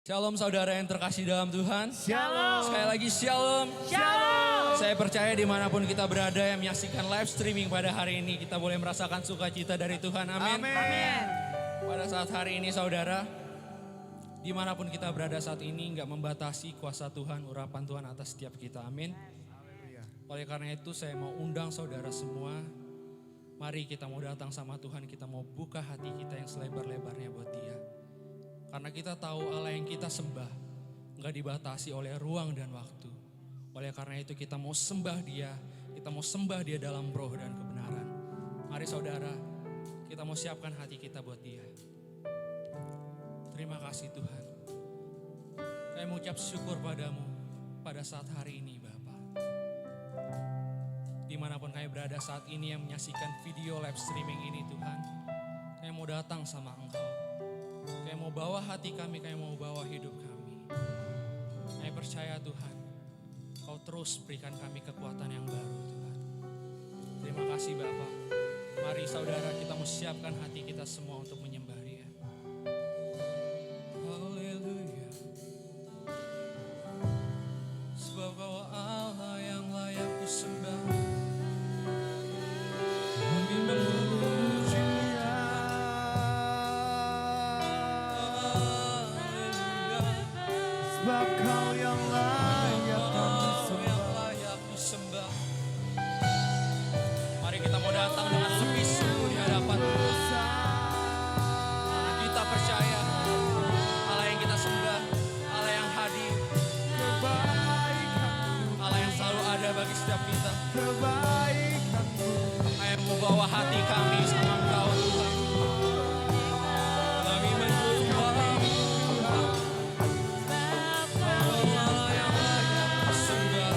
Shalom saudara yang terkasih dalam Tuhan. Shalom. Sekali lagi shalom. Shalom. Saya percaya dimanapun kita berada yang menyaksikan live streaming pada hari ini. Kita boleh merasakan sukacita dari Tuhan. Amin. Amin. Pada saat hari ini saudara. Dimanapun kita berada saat ini nggak membatasi kuasa Tuhan, urapan Tuhan atas setiap kita. Amin. Oleh karena itu saya mau undang saudara semua. Mari kita mau datang sama Tuhan. Kita mau buka hati kita yang selebar-lebarnya buat dia. Karena kita tahu Allah yang kita sembah nggak dibatasi oleh ruang dan waktu. Oleh karena itu kita mau sembah dia, kita mau sembah dia dalam roh dan kebenaran. Mari saudara, kita mau siapkan hati kita buat dia. Terima kasih Tuhan. Saya mengucap syukur padamu pada saat hari ini Bapa. Dimanapun kami berada saat ini yang menyaksikan video live streaming ini Tuhan. Kami mau datang sama Engkau. Kami mau bawa hati kami, kami mau bawa hidup kami. Kami percaya Tuhan, Kau terus berikan kami kekuatan yang baru Tuhan. Terima kasih Bapak. Mari saudara kita mau siapkan hati kita semua untuk menyembah Dia. Haleluya. Sebab Kau Allah yang layak disembah. Kami memuji Dia. Sebab Kau yang layak disembah. Mari kita mau datang dengan lebih sungguh di hadapan Tuhan. Karena kita percaya Allah yang kita sembah, Allah yang hadir, Allah yang selalu ada bagi setiap kita. Ayo membawa hati kami sama Engkau Tuhan. Kami menyembah Allah yang layak disembah.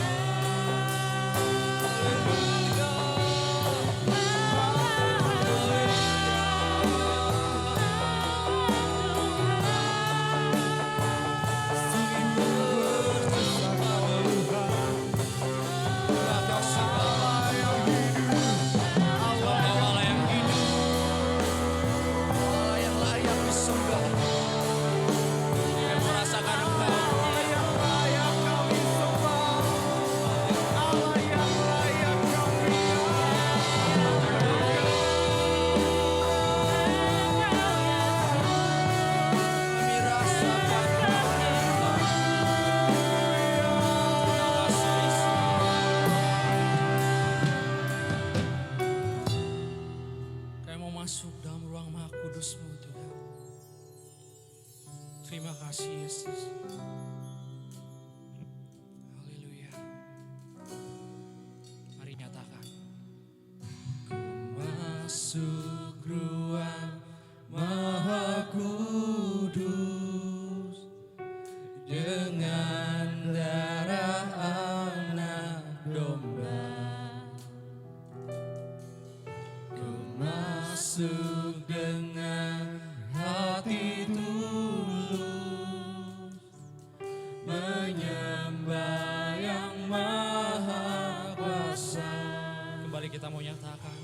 Masuk dalam ruang Maha Kudus-Mu Tuhan. Terima kasih Yesus. Haleluya. Mari nyatakan. Ku masuk ruang Maha Kudus dengan darah anak domba. Masuk dengan hati tulus, menyembah yang maha kuasa. Kembali kita mau nyatakan.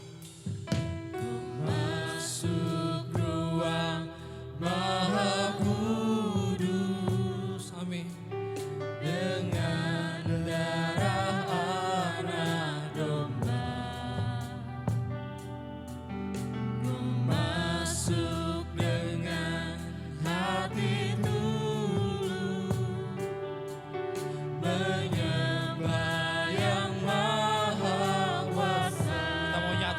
Ku masuk ruang Maha Kudus. Amin. Dengan darah anak domba. Masuk dengan hati tulus, menyembah yang maha kuasa. Kita mau nyatakan.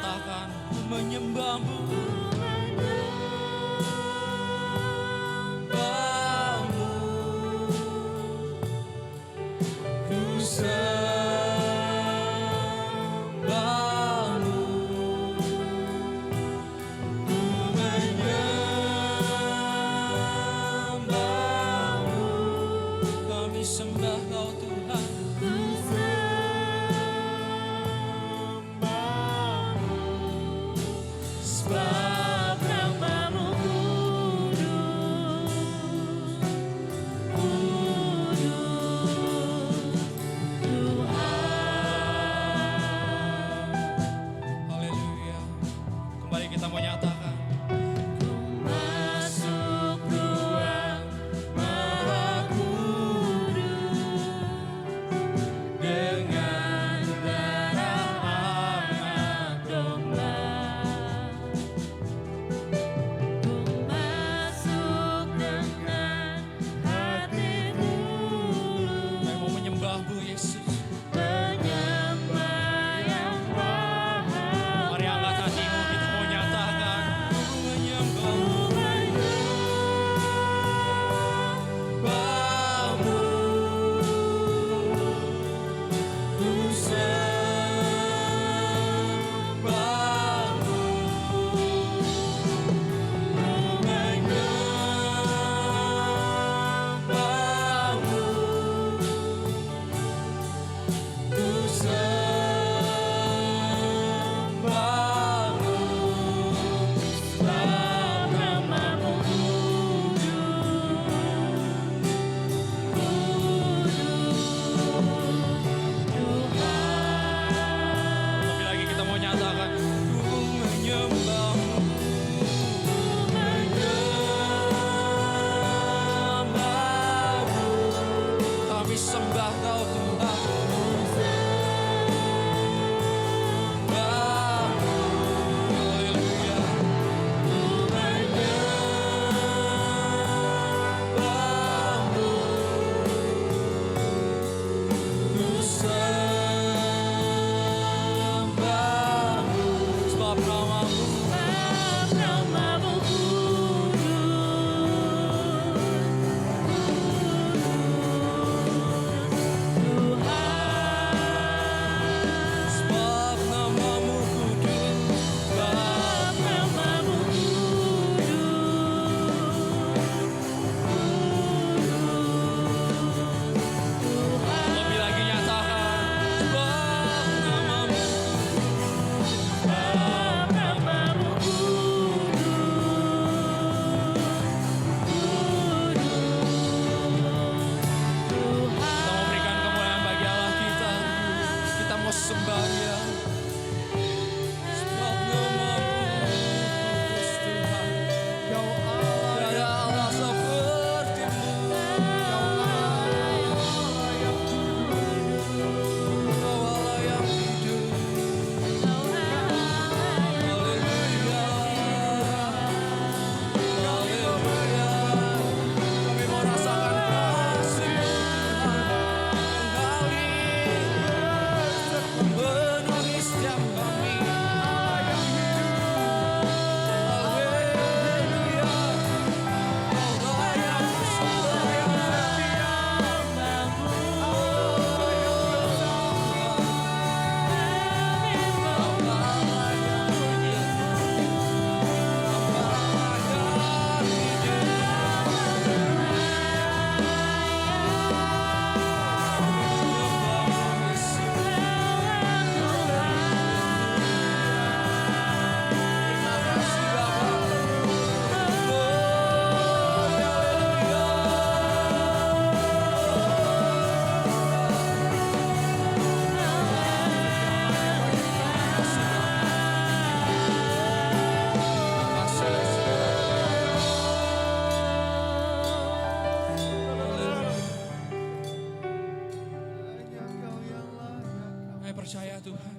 percaya Tuhan,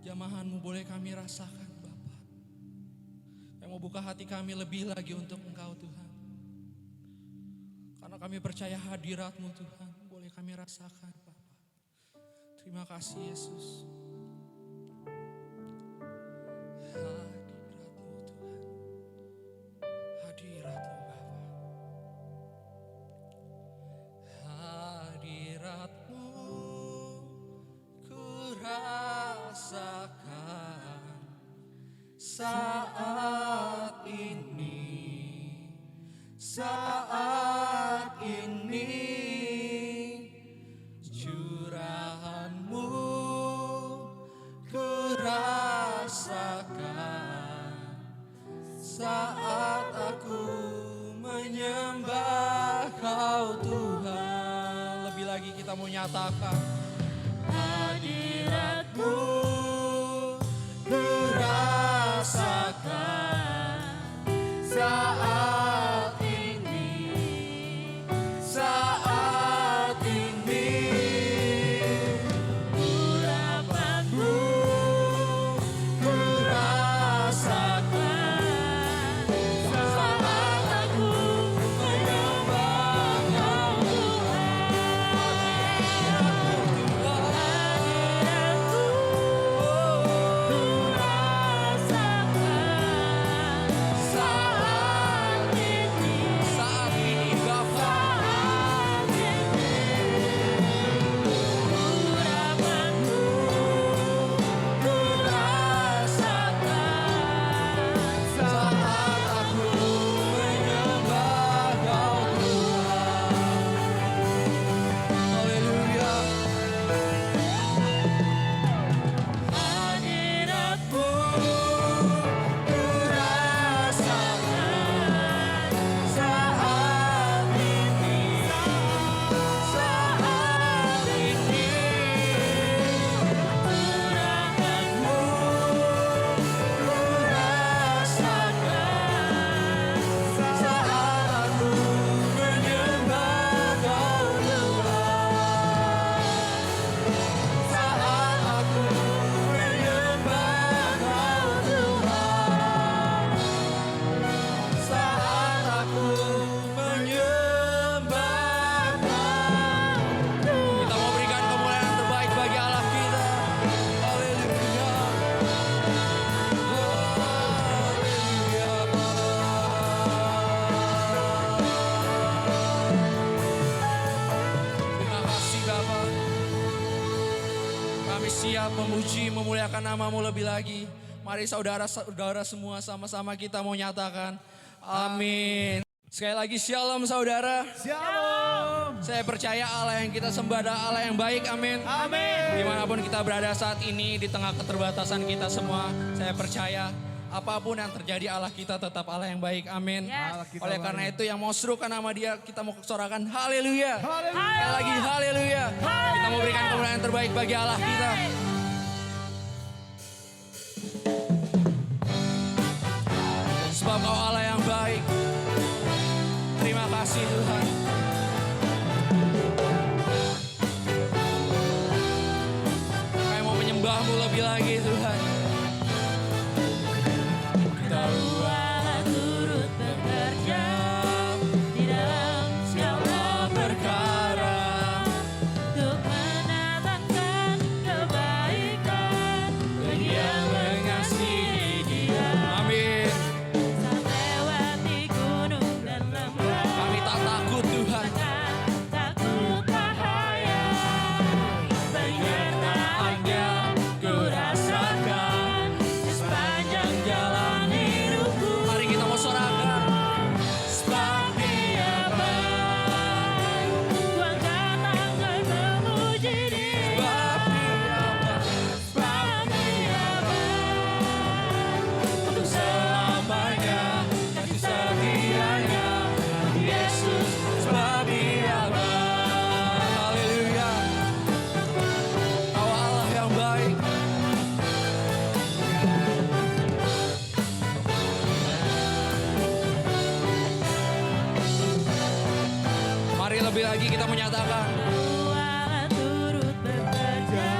jamahan-Mu boleh kami rasakan Bapa. Kami mau buka hati kami lebih lagi untuk Engkau Tuhan. Karena kami percaya hadirat-Mu Tuhan, boleh kami rasakan Bapa. Terima kasih Yesus. Hadirat-Mu Tuhan, hadirat-Mu Bapa. Hadirat-Mu ku rasakan saat ini, saat ini. Curahan-Mu ku rasakan saat aku menyembah Kau Tuhan. Lebih lagi kita mau nyatakan hadirat-Mu ku rasakan saat ini, saat ini. Urapan-Mu ku rasakan saat aku menyembah Kau siap memuji, memuliakan nama-Mu lebih lagi. Mari saudara-saudara semua sama-sama kita mau nyatakan amin. Sekali lagi shalom saudara. Shalom. Saya percaya Allah yang kita sembah adalah Allah yang baik, amin. Amin. Dimanapun kita berada saat ini, di tengah keterbatasan kita semua, saya percaya apapun yang terjadi Allah kita tetap Allah yang baik, amin. Yes. Oleh karena itu yang mau serukan nama Dia, kita mau sorakan haleluya. Haleluya. Sekali lagi haleluya. Kita mau berikan kemuliaan yang terbaik bagi Allah kita. Sebab Kau Allah yang baik. Terima kasih Tuhan. Kami mau menyembah-Mu lebih lagi Tuhan. Allah turut bekerja di dalam segala perkara untuk mendatangkan kebaikan bagi yang mengasihi Dia. Amin. Saat lewati gunung dan lembah, Kami tak takut Tuhan. tak takut bahaya. Penyertaan-Nya ku rasakan di sepanjang jalan hidupku. Mari kita mau sorakan. Sebab Dia baik, ku angkat tangan memuji Dia. Sebab Dia baik, untuk selamanya kasih setia-Nya. Yesus, sebab Dia baik. Haleluya. Kau Allah yang baik. Mari lebih lagi kita menyatakan Allah turut bekerja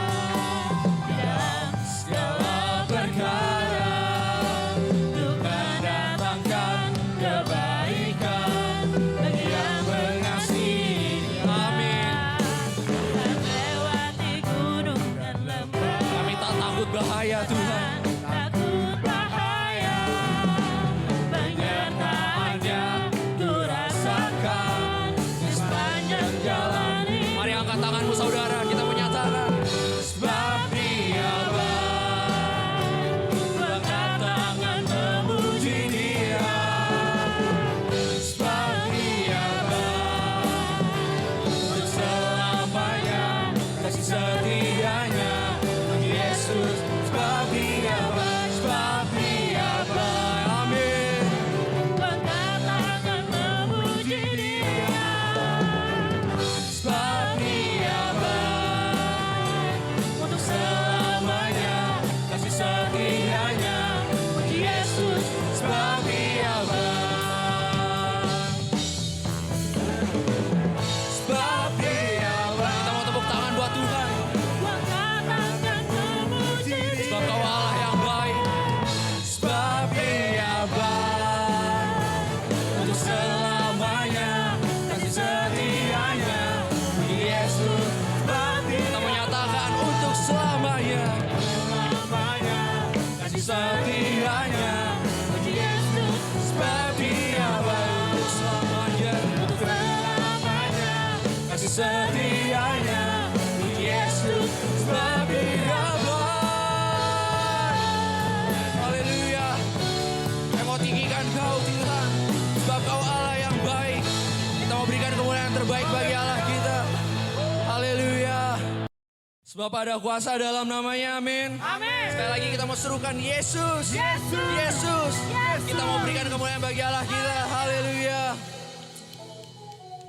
setianya Yesus sebab Dia baik. Haleluya. Saya mau tinggikan Kau Tuhan, sebab Kau Allah yang baik. Kita mau berikan kemuliaan terbaik bagi Allah kita. Haleluya. Sebab ada kuasa dalam namanya, amin. Amin. Sekali lagi kita mau serukan Yesus. Yesus. Yesus. Yesus. Kita mau berikan kemuliaan bagi Allah kita. Haleluya.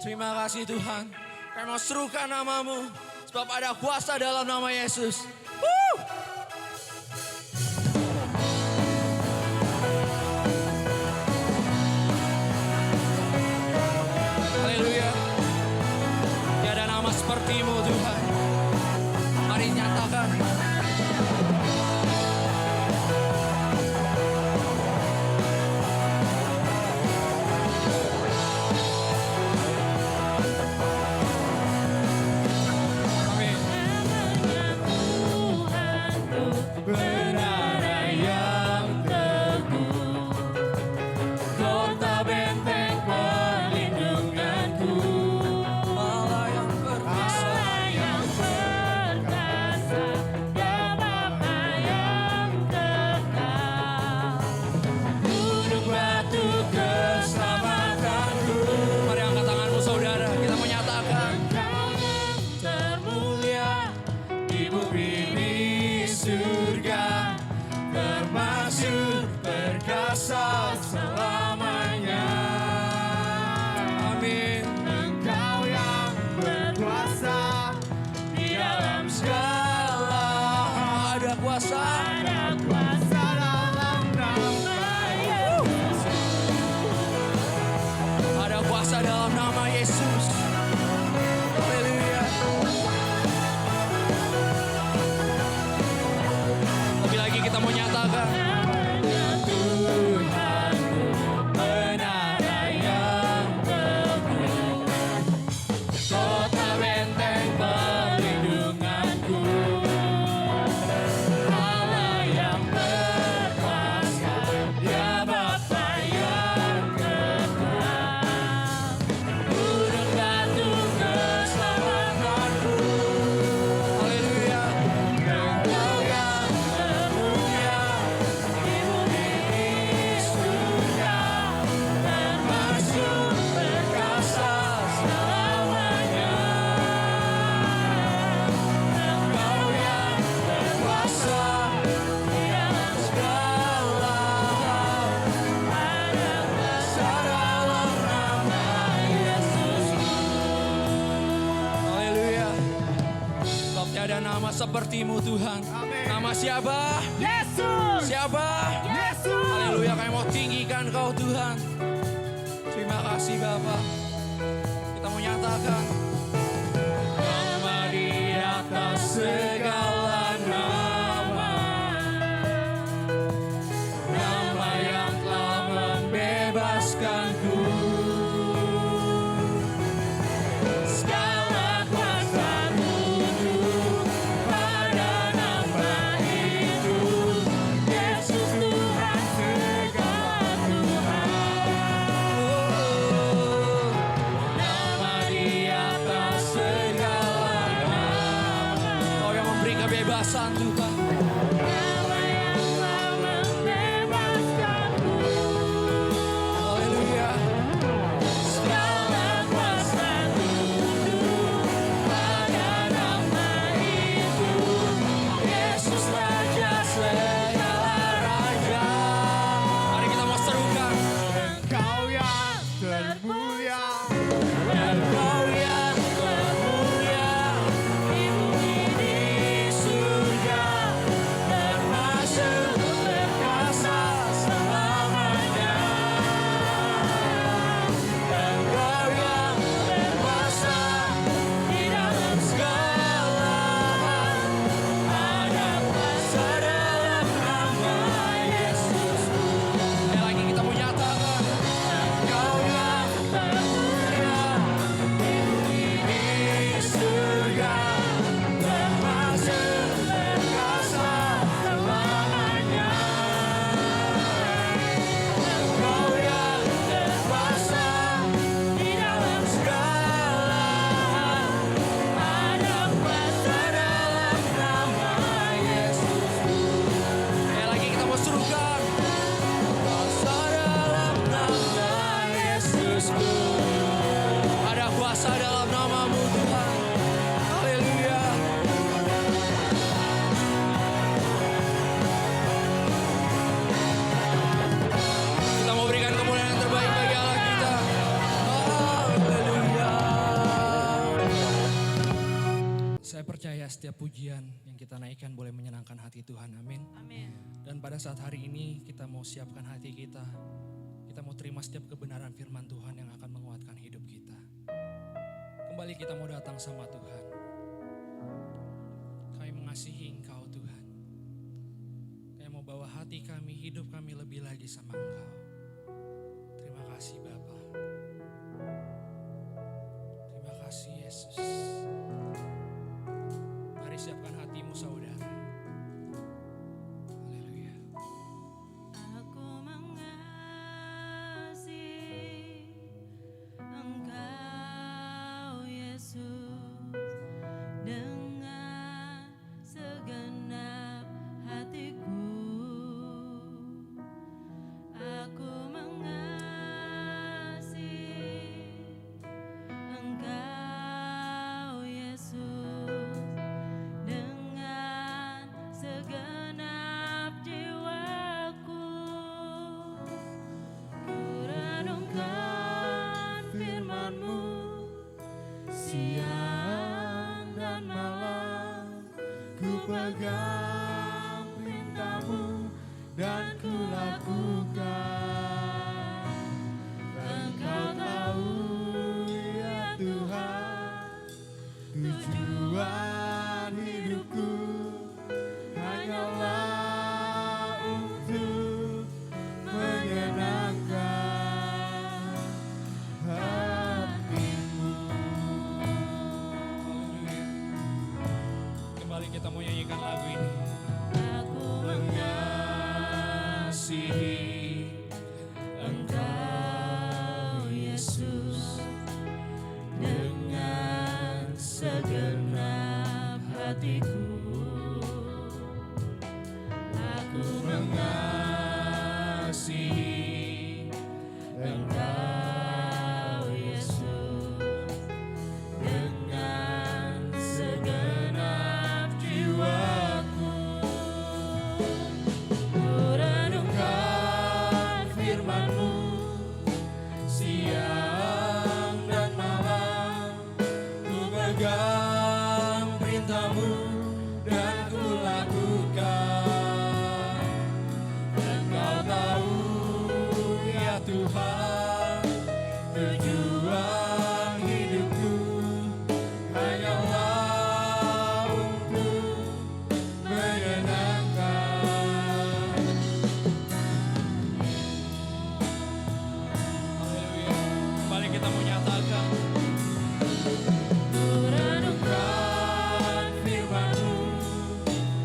Terima kasih Tuhan. Kami mau serukan namamu. Sebab ada kuasa dalam nama Yesus. Woo! Haleluya. Tiada nama seperti-Mu Tuhan. Mari nyatakan. Amin. Menara yang teguh, kota benteng perlindunganku, Allah yang perkasa. Allah yang perkasa, Dia Bapa yang kekal, gunung batu keselamatanku. Mari angkat tanganmu saudara. Kita menyatakan. Engkau yang termulia di bumi ini surga, termasyhur perkasa selamanya. Amin. Engkau yang berkuasa di dalam segala, Ada kuasa. ada kuasa dalam nama Yesus. Ada kuasa dalam nama Yesus. Haleluya. Lebih lagi kita mau nyatakan. Namanya Tuhanku, menara yang teguh, kota benteng perlindunganku, Allah yang berkuasa, Dia Bapa yang kekal, gunung batu keselamatanku. Haleluya. Engkau yang termulia di bumi ini surga, termasyhur perkasa selamanya. Engkau yang berkuasa di dalam segala hal, ada kuasa dalam nama Yesus. Haleluya. Sebab tiada nama seperti-Mu Tuhan. Nama siapa? Yesus. Siapa? Yesus. Haleluya. Kami mau tinggikan Kau Tuhan. Terima kasih Bapa. Kita mau nyatakan. Nama di atas segala nama, nama yang telah membebaskanku. Segala kuasa tunduk pada nama itu, Yesus Tuhan segala Tuhan. Nama di percaya setiap pujian yang kita naikkan boleh menyenangkan hati Tuhan, amin. Amin. Dan pada saat hari ini kita mau siapkan hati kita. Kita mau terima setiap kebenaran firman Tuhan yang akan menguatkan hidup kita. Kembali kita mau datang sama Tuhan. Kami mengasihi Engkau Tuhan. Kami mau bawa hati kami, hidup kami lebih lagi sama Engkau. Terima kasih Bapa. Terima kasih Yesus. Mari siapkan hatimu saudara. Haleluya. Aku mengasihi Engkau Yesus dengan segenap hatiku. Aku mengasihi Engkau Yesus dengan segenap jiwaku. Kurenungkan firman-Mu siang dan malam. Ku pegang perintah-Mu dan ku lakukan. Engkau tahu ya Tuhan, tujuan hidupku hanyalah untuk menyenangkan hati-Mu. Kembali kita mau nyanyikan lagu ini. Aku Mengasihi Engkau Yesus dengan segenap hatiku. Aku mengasihi Engkau Yesus dengan segenap jiwaku. Kurenungkan firman-Mu siang dan malam. Ku pegang perintah-Mu dan ku lakukan. Engkau tahu ya Tuhan, tujuan hidupku hanyalah untuk menyenangkan. Haleluya. Kembali kita mau nyatakan. Kurenungkan firman-Mu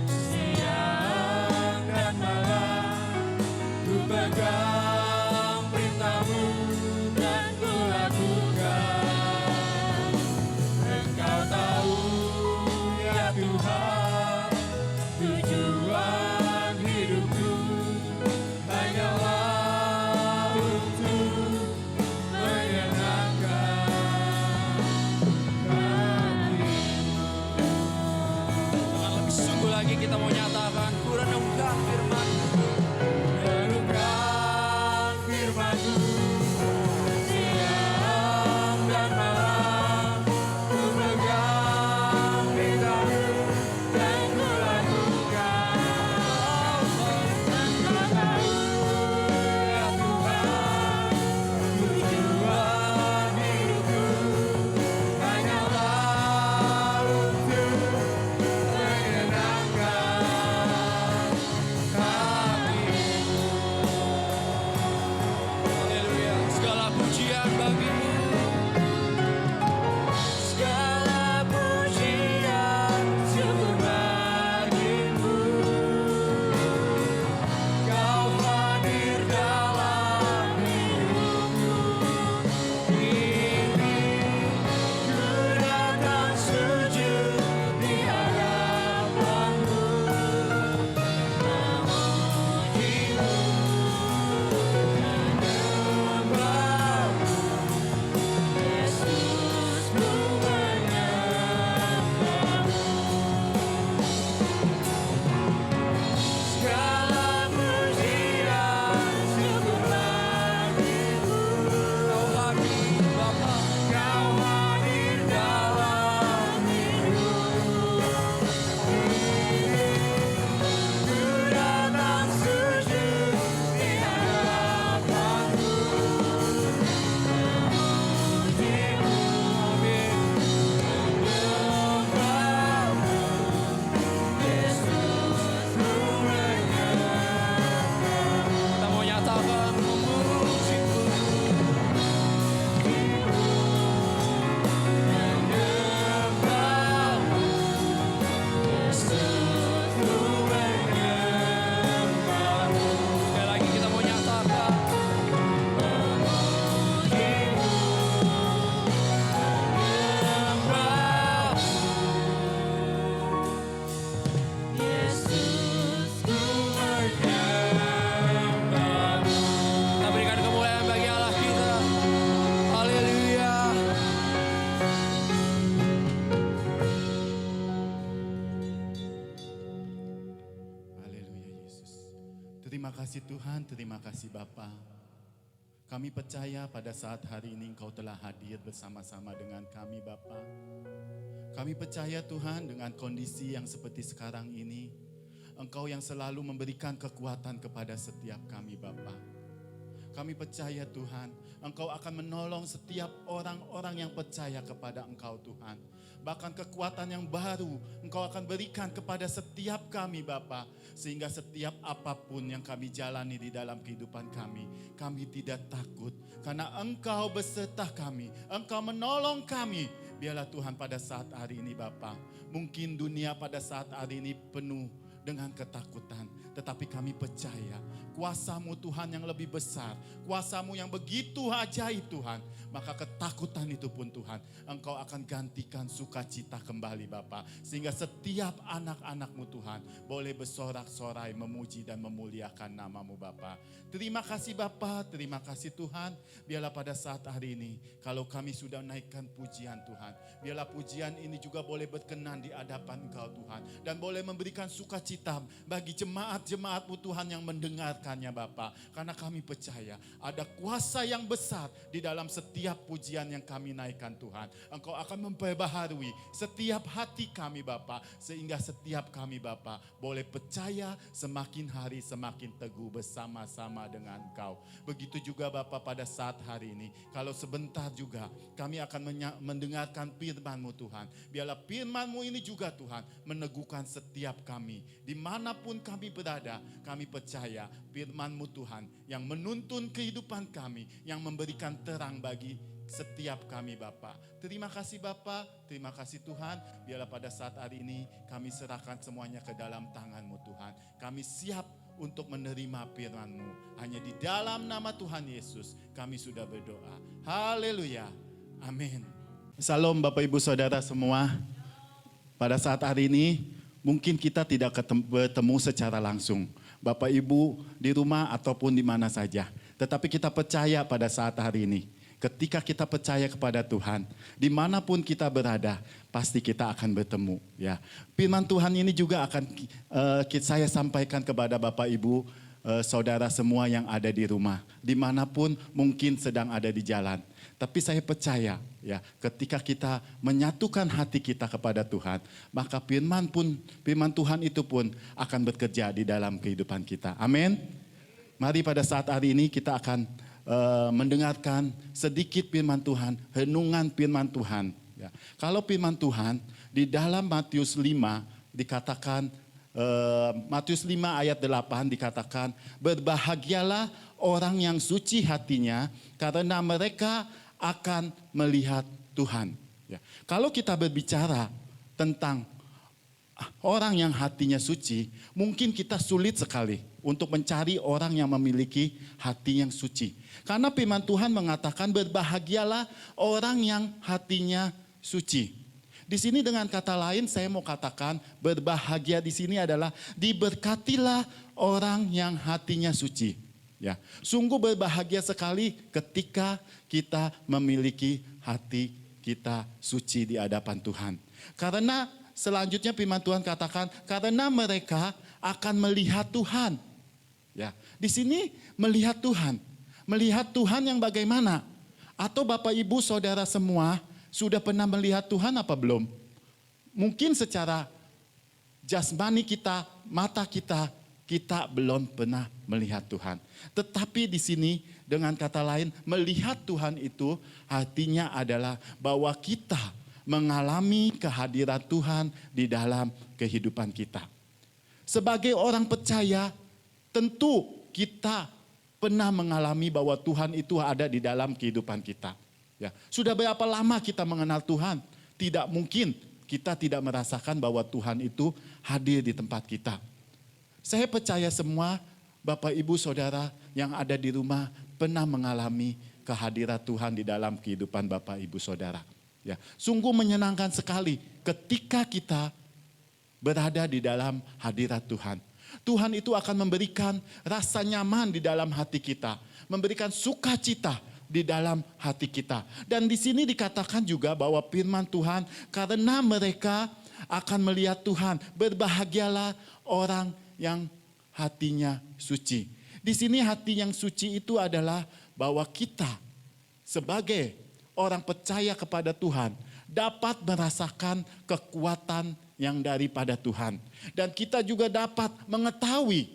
siang dan malam. Ku pegang perintah-Mu dan ku lakukan. Engkau tahu ya Tuhan, tujuan hidupku hanyalah untuk menyenangkan Terima kasih Tuhan, terima kasih Bapa. Kami percaya pada saat hari ini Engkau telah hadir bersama-sama dengan kami Bapa. Kami percaya Tuhan dengan kondisi yang seperti sekarang ini, Engkau yang selalu memberikan kekuatan kepada setiap kami Bapa. Kami percaya Tuhan, Engkau akan menolong setiap orang-orang yang percaya kepada Engkau Tuhan. Bahkan kekuatan yang baru Engkau akan berikan kepada setiap kami Bapa. Sehingga setiap apapun yang kami jalani di dalam kehidupan kami tidak takut. Karena Engkau beserta kami, Engkau menolong kami. Biarlah Tuhan pada saat hari ini Bapa, mungkin dunia pada saat hari ini penuh dengan ketakutan. Tetapi kami percaya kuasa-Mu Tuhan yang lebih besar, kuasa-Mu yang begitu ajaib Tuhan. Maka ketakutan itu pun Tuhan, Engkau akan gantikan sukacita kembali Bapa. Sehingga setiap anak-anak-Mu Tuhan boleh bersorak-sorai memuji dan memuliakan nama-Mu Bapa. Terima kasih Bapa, terima kasih Tuhan. Biarlah pada saat hari ini, kalau kami sudah naikkan pujian Tuhan, biarlah pujian ini juga boleh berkenan di hadapan Engkau Tuhan. Dan boleh memberikan sukacita bagi jemaat-jemaat-Mu Tuhan yang mendengarkannya Bapa. Karena kami percaya ada kuasa yang besar di dalam setiap pujian yang kami naikkan Tuhan. Engkau akan memperbaharui setiap hati kami Bapa. Sehingga setiap kami Bapa boleh percaya semakin hari semakin teguh bersama-sama dengan Engkau. Begitu juga Bapa pada saat hari ini. Kalau sebentar juga kami akan mendengarkan firman-Mu Tuhan. Biarlah firman-Mu ini juga Tuhan meneguhkan setiap kami. Dimanapun kami berada, kami percaya firman-Mu Tuhan yang menuntun kehidupan kami, yang memberikan terang bagi setiap kami Bapa. Terima kasih Bapa, terima kasih Tuhan. Biarlah pada saat hari ini kami serahkan semuanya ke dalam tangan-Mu Tuhan. Kami siap untuk menerima firman-Mu. Hanya di dalam nama Tuhan Yesus kami sudah berdoa. Haleluya. Amin. Salam Bapak Ibu Saudara semua. Pada saat hari ini mungkin kita tidak bertemu secara langsung. Bapak Ibu di rumah ataupun di mana saja. Tetapi kita percaya pada saat hari ini. Ketika kita percaya kepada Tuhan, dimanapun kita berada, pasti kita akan bertemu. Ya, firman Tuhan ini juga akan saya sampaikan kepada Bapak Ibu, saudara semua yang ada di rumah, dimanapun mungkin sedang ada di jalan. Tapi saya percaya, ya, ketika kita menyatukan hati kita kepada Tuhan, maka firman Tuhan itu pun akan bekerja di dalam kehidupan kita. Amin. Mari pada saat hari ini kita akan mendengarkan sedikit firman Tuhan, renungan firman Tuhan. Ya. Kalau firman Tuhan di dalam Matius 5 dikatakan, Matius 5 ayat 8 dikatakan, berbahagialah orang yang suci hatinya karena mereka akan melihat Tuhan. Ya. Kalau kita berbicara tentang orang yang hatinya suci, mungkin kita sulit sekali untuk mencari orang yang memiliki hati yang suci. Karena firman Tuhan mengatakan berbahagialah orang yang hatinya suci. Di sini dengan kata lain saya mau katakan berbahagia di sini adalah diberkatilah orang yang hatinya suci. Ya, sungguh berbahagia sekali ketika kita memiliki hati kita suci di hadapan Tuhan. Karena selanjutnya firman Tuhan katakan karena mereka akan melihat Tuhan. Ya, di sini melihat Tuhan. Melihat Tuhan yang bagaimana? Atau Bapak Ibu Saudara semua sudah pernah melihat Tuhan apa belum? Mungkin secara jasmani kita, mata kita belum pernah melihat Tuhan. Tetapi di sini dengan kata lain, melihat Tuhan itu artinya adalah bahwa kita mengalami kehadiran Tuhan di dalam kehidupan kita. Sebagai orang percaya, tentu kita pernah mengalami bahwa Tuhan itu ada di dalam kehidupan kita. Ya, sudah berapa lama kita mengenal Tuhan? Tidak mungkin kita tidak merasakan bahwa Tuhan itu hadir di tempat kita. Saya percaya semua Bapak Ibu Saudara yang ada di rumah pernah mengalami kehadiran Tuhan di dalam kehidupan Bapak Ibu Saudara. Ya, sungguh menyenangkan sekali ketika kita berada di dalam hadirat Tuhan. Tuhan itu akan memberikan rasa nyaman di dalam hati kita, memberikan sukacita di dalam hati kita. Dan di sini dikatakan juga bahwa firman Tuhan, karena mereka akan melihat Tuhan, berbahagialah orang yang hatinya suci. Di sini hati yang suci itu adalah bahwa kita sebagai orang percaya kepada Tuhan dapat merasakan kekuatan yang daripada Tuhan. Dan kita juga dapat mengetahui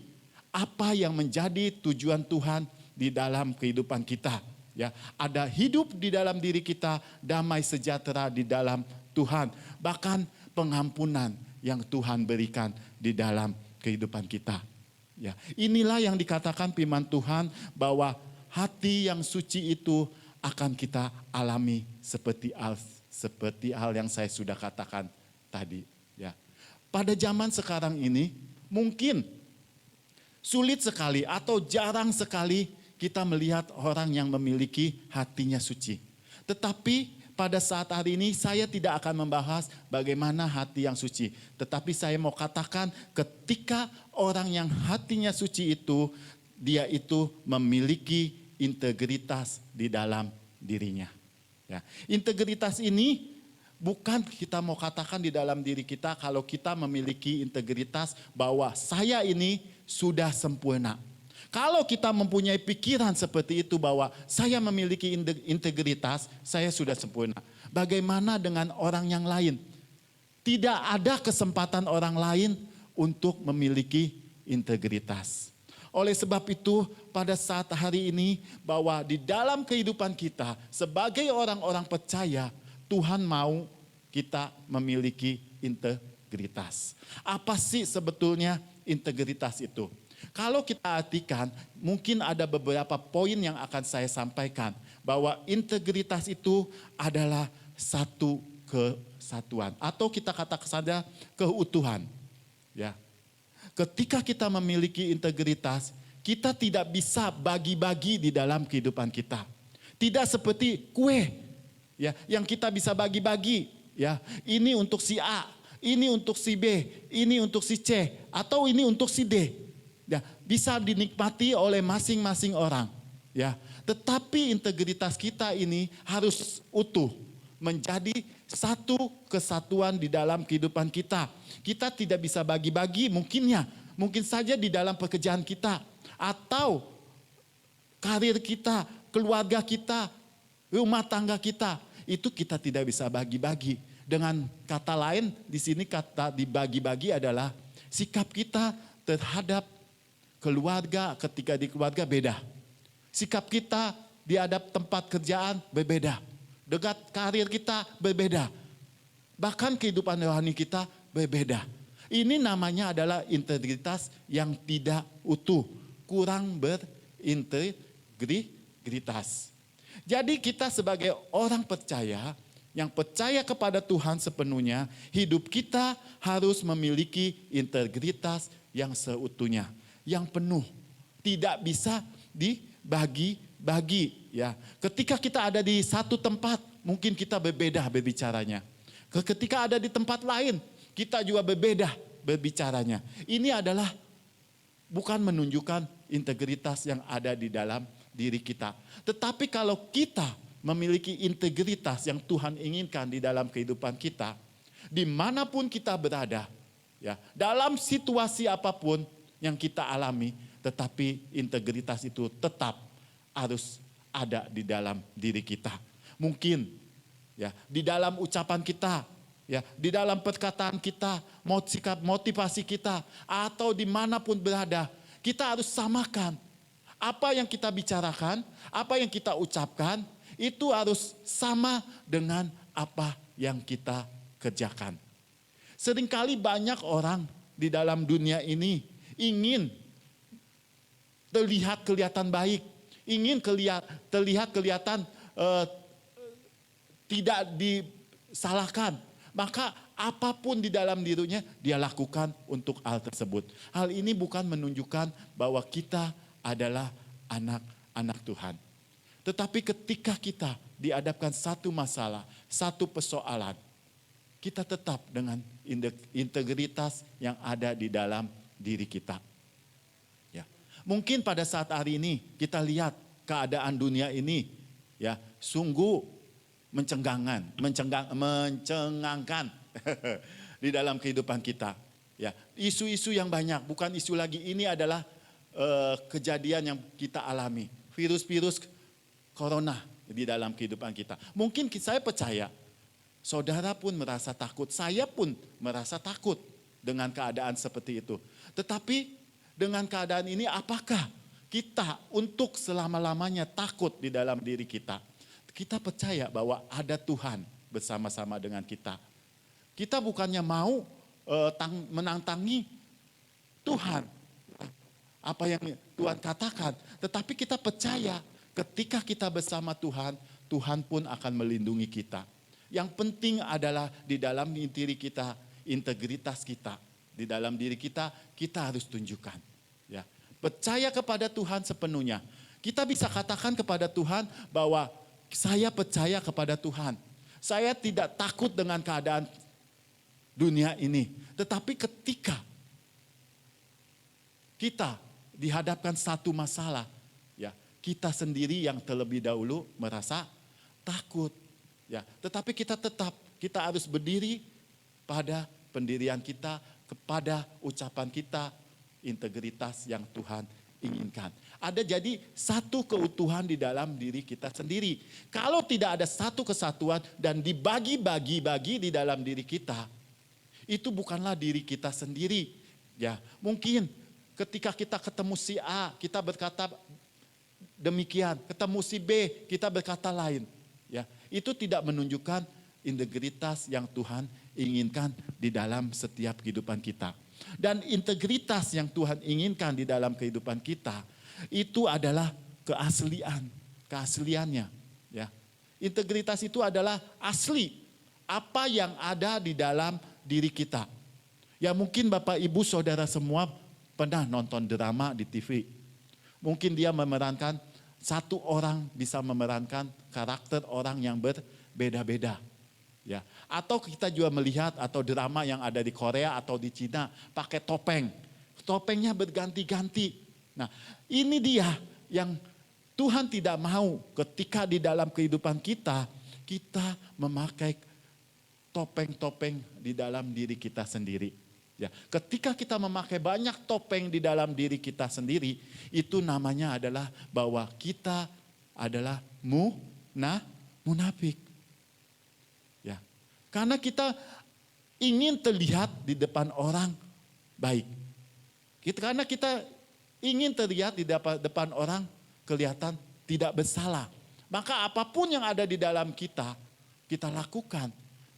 apa yang menjadi tujuan Tuhan di dalam kehidupan kita. Ya, ada hidup di dalam diri kita, damai sejahtera di dalam Tuhan. Bahkan pengampunan yang Tuhan berikan di dalam kehidupan kita. Ya, inilah yang dikatakan firman Tuhan bahwa hati yang suci itu akan kita alami seperti hal yang saya sudah katakan tadi. Ya, pada zaman sekarang ini mungkin sulit sekali atau jarang sekali kita melihat orang yang memiliki hatinya suci. Tetapi pada saat hari ini saya tidak akan membahas bagaimana hati yang suci. Tetapi saya mau katakan ketika orang yang hatinya suci itu, dia itu memiliki integritas di dalam dirinya. Ya. Integritas ini bukan kita mau katakan di dalam diri kita kalau kita memiliki integritas bahwa saya ini sudah sempurna. Kalau kita mempunyai pikiran seperti itu bahwa saya memiliki integritas, saya sudah sempurna. Bagaimana dengan orang yang lain? Tidak ada kesempatan orang lain untuk memiliki integritas. Oleh sebab itu pada saat hari ini bahwa di dalam kehidupan kita sebagai orang-orang percaya Tuhan mau kita memiliki integritas. Apa sih sebetulnya integritas itu? Kalau kita artikan, mungkin ada beberapa poin yang akan saya sampaikan. Bahwa integritas itu adalah satu kesatuan. Atau kita katakan saja keutuhan. Ya. Ketika kita memiliki integritas, kita tidak bisa bagi-bagi di dalam kehidupan kita. Tidak seperti kue ya, yang kita bisa bagi-bagi. Ya. Ini untuk si A, ini untuk si B, ini untuk si C, atau ini untuk si D. Ya, bisa dinikmati oleh masing-masing orang. Ya, tetapi integritas kita ini harus utuh, menjadi satu kesatuan di dalam kehidupan kita. Kita tidak bisa bagi-bagi mungkin saja di dalam pekerjaan kita atau karir kita, keluarga kita, rumah tangga kita. Itu kita tidak bisa bagi-bagi. Dengan kata lain di sini kata dibagi-bagi adalah sikap kita terhadap keluarga ketika di keluarga beda. Sikap kita di hadap tempat kerjaan berbeda. Dekat karir kita berbeda. Bahkan kehidupan rohani kita berbeda. Ini namanya adalah integritas yang tidak utuh. Kurang berintegritas. Jadi kita sebagai orang percaya, yang percaya kepada Tuhan sepenuhnya, hidup kita harus memiliki integritas yang seutuhnya. Yang penuh, tidak bisa dibagi-bagi ya. Ketika kita ada di satu tempat, mungkin kita berbeda berbicaranya. Ketika ada di tempat lain, kita juga berbeda berbicaranya. Ini adalah bukan menunjukkan integritas yang ada di dalam diri kita. Tetapi kalau kita memiliki integritas yang Tuhan inginkan di dalam kehidupan kita, dimanapun kita berada, ya, dalam situasi apapun yang kita alami, tetapi integritas itu tetap harus ada di dalam diri kita. Mungkin ya di dalam ucapan kita, ya di dalam perkataan kita, sikap motivasi kita, atau dimanapun berada, kita harus samakan apa yang kita bicarakan, apa yang kita ucapkan, itu harus sama dengan apa yang kita kerjakan. Seringkali banyak orang di dalam dunia ini ingin terlihat kelihatan baik, ingin terlihat kelihatan tidak disalahkan. Maka apapun di dalam dirinya dia lakukan untuk hal tersebut. Hal ini bukan menunjukkan bahwa kita adalah anak-anak Tuhan. Tetapi ketika kita dihadapkan satu masalah, satu persoalan, kita tetap dengan integritas yang ada di dalam diri kita. Ya. Mungkin pada saat hari ini kita lihat keadaan dunia ini ya sungguh mencengangkan di dalam kehidupan kita. Ya, isu-isu yang banyak, bukan isu lagi, ini adalah kejadian yang kita alami. Virus-virus corona di dalam kehidupan kita. Mungkin saya percaya, saudara pun merasa takut, saya pun merasa takut dengan keadaan seperti itu. Tetapi dengan keadaan ini apakah kita untuk selama-lamanya takut di dalam diri kita? Kita percaya bahwa ada Tuhan bersama-sama dengan kita. Kita bukannya mau menantangi Tuhan, apa yang Tuhan katakan, tetapi kita percaya ketika kita bersama Tuhan, Tuhan pun akan melindungi kita. Yang penting adalah di dalam diri kita, integritas kita. Di dalam diri kita, kita harus tunjukkan. Ya. Percaya kepada Tuhan sepenuhnya. Kita bisa katakan kepada Tuhan bahwa saya percaya kepada Tuhan. Saya tidak takut dengan keadaan dunia ini. Tetapi ketika kita dihadapkan satu masalah, ya, kita sendiri yang terlebih dahulu merasa takut. Ya, tetapi kita harus berdiri pada pendirian kita, kepada ucapan kita, integritas yang Tuhan inginkan. Ada jadi satu keutuhan di dalam diri kita sendiri. Kalau tidak ada satu kesatuan dan dibagi-bagi di dalam diri kita, itu bukanlah diri kita sendiri. Ya, mungkin ketika kita ketemu si A, kita berkata demikian, ketemu si B, kita berkata lain. Ya, itu tidak menunjukkan integritas yang Tuhan inginkan di dalam setiap kehidupan kita. Dan integritas yang Tuhan inginkan di dalam kehidupan kita, itu adalah keasliannya. Ya. Integritas itu adalah asli, apa yang ada di dalam diri kita. Ya mungkin Bapak Ibu Saudara semua pernah nonton drama di TV. Mungkin dia memerankan, satu orang bisa memerankan karakter orang yang berbeda-beda. Ya. Atau kita juga melihat atau drama yang ada di Korea atau di Cina pakai topeng. Topengnya berganti-ganti. Nah ini dia yang Tuhan tidak mau ketika di dalam kehidupan kita, kita memakai topeng-topeng di dalam diri kita sendiri. Ya, ketika kita memakai banyak topeng di dalam diri kita sendiri, itu namanya adalah bahwa kita adalah munafik. Ya, karena kita ingin terlihat di depan orang baik. Karena kita ingin terlihat di depan orang kelihatan tidak bersalah. Maka apapun yang ada di dalam kita, kita lakukan.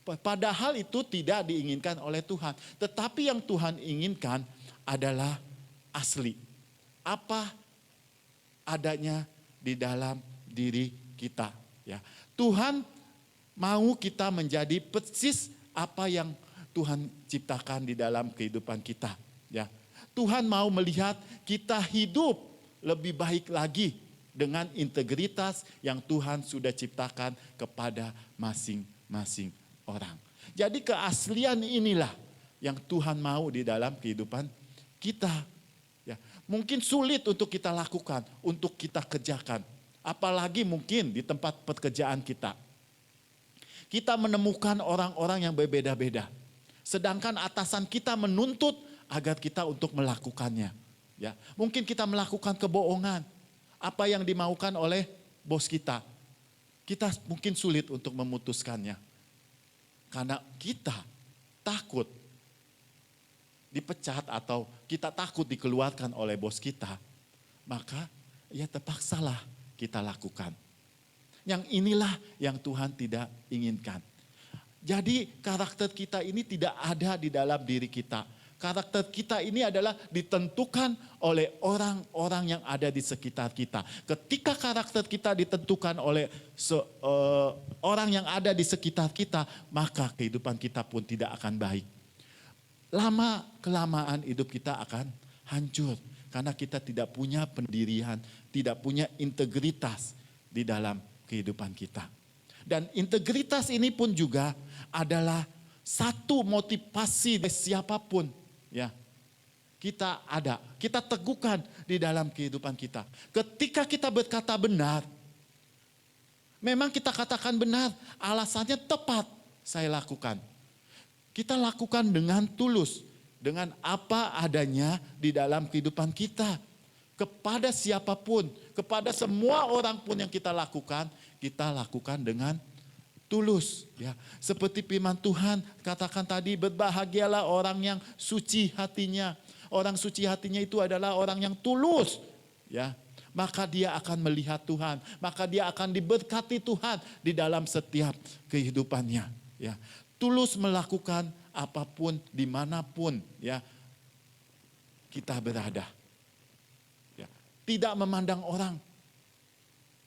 Padahal itu tidak diinginkan oleh Tuhan. Tetapi yang Tuhan inginkan adalah asli. Apa adanya di dalam diri kita. Ya. Tuhan mau kita menjadi persis apa yang Tuhan ciptakan di dalam kehidupan kita. Ya. Tuhan mau melihat kita hidup lebih baik lagi dengan integritas yang Tuhan sudah ciptakan kepada masing-masing orang. Jadi keaslian inilah yang Tuhan mau di dalam kehidupan kita. Ya, mungkin sulit untuk kita lakukan, untuk kita kerjakan. Apalagi mungkin di tempat pekerjaan kita. Kita menemukan orang-orang yang berbeda-beda. Sedangkan atasan kita menuntut agar kita untuk melakukannya. Ya, mungkin kita melakukan kebohongan. Apa yang dimaukan oleh bos kita. Kita mungkin sulit untuk memutuskannya. Karena kita takut dipecat atau kita takut dikeluarkan oleh bos kita, maka ya terpaksalah kita lakukan. Yang inilah yang Tuhan tidak inginkan. Jadi karakter kita ini tidak ada di dalam diri kita. Karakter kita ini adalah ditentukan oleh orang-orang yang ada di sekitar kita. Ketika karakter kita ditentukan oleh orang yang ada di sekitar kita, maka kehidupan kita pun tidak akan baik. Lama-kelamaan hidup kita akan hancur. Karena kita tidak punya pendirian, tidak punya integritas di dalam kehidupan kita. Dan integritas ini pun juga adalah satu motivasi dari siapapun. Ya, kita teguhkan di dalam kehidupan kita. Ketika kita berkata benar, memang kita katakan benar, alasannya tepat saya lakukan. Kita lakukan dengan tulus, dengan apa adanya di dalam kehidupan kita. Kepada siapapun, kepada semua orang pun yang kita lakukan dengan tulus. Ya, seperti firman Tuhan katakan tadi, berbahagialah orang yang suci hatinya. Orang suci hatinya itu adalah orang yang tulus. Ya, maka dia akan melihat Tuhan, maka dia akan diberkati Tuhan di dalam setiap kehidupannya. Ya, tulus melakukan apapun dimanapun ya kita berada. Ya, tidak memandang orang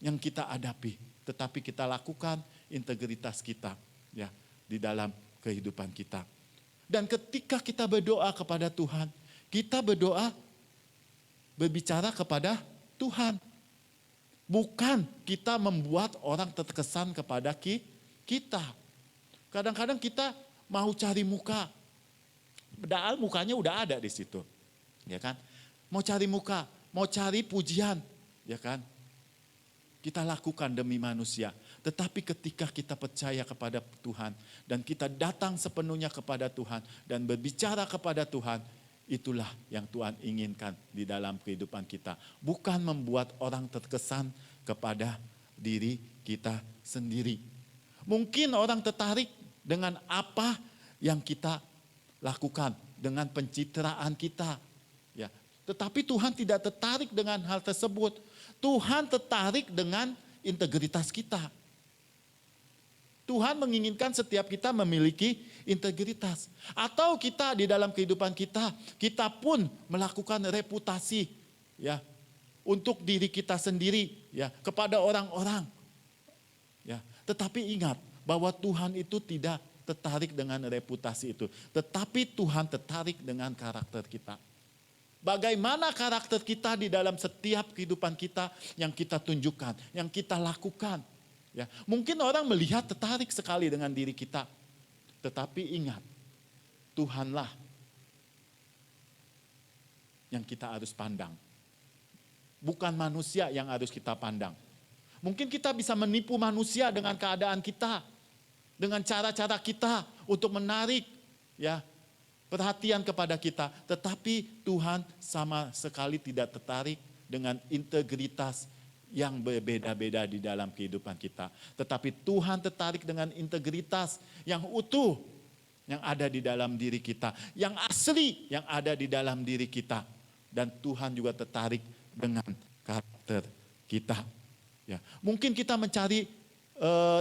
yang kita hadapi, tetapi kita lakukan integritas kita ya di dalam kehidupan kita. Dan ketika kita berdoa kepada Tuhan, kita berdoa berbicara kepada Tuhan. Bukan kita membuat orang terkesan kepada kita. Kadang-kadang kita mau cari muka. Padahal mukanya udah ada di situ. Ya kan? Mau cari muka, mau cari pujian, ya kan? Kita lakukan demi manusia. Tetapi ketika kita percaya kepada Tuhan dan kita datang sepenuhnya kepada Tuhan dan berbicara kepada Tuhan, itulah yang Tuhan inginkan di dalam kehidupan kita. Bukan membuat orang terkesan kepada diri kita sendiri. Mungkin orang tertarik dengan apa yang kita lakukan, dengan pencitraan kita. Ya, tetapi Tuhan tidak tertarik dengan hal tersebut. Tuhan tertarik dengan integritas kita. Tuhan menginginkan setiap kita memiliki integritas. Atau kita di dalam kehidupan kita, kita pun melakukan reputasi ya untuk diri kita sendiri ya kepada orang-orang. Ya, tetapi ingat bahwa Tuhan itu tidak tertarik dengan reputasi itu, tetapi Tuhan tertarik dengan karakter kita. Bagaimana karakter kita di dalam setiap kehidupan kita yang kita tunjukkan, yang kita lakukan. Ya, mungkin orang melihat tertarik sekali dengan diri kita. Tetapi ingat, Tuhanlah yang kita harus pandang. Bukan manusia yang harus kita pandang. Mungkin kita bisa menipu manusia dengan keadaan kita. Dengan cara-cara kita untuk menarik ya perhatian kepada kita. Tetapi Tuhan sama sekali tidak tertarik dengan integritas yang berbeda-beda di dalam kehidupan kita. Tetapi Tuhan tertarik dengan integritas yang utuh yang ada di dalam diri kita. Yang asli yang ada di dalam diri kita. Dan Tuhan juga tertarik dengan karakter kita. Ya, mungkin kita mencari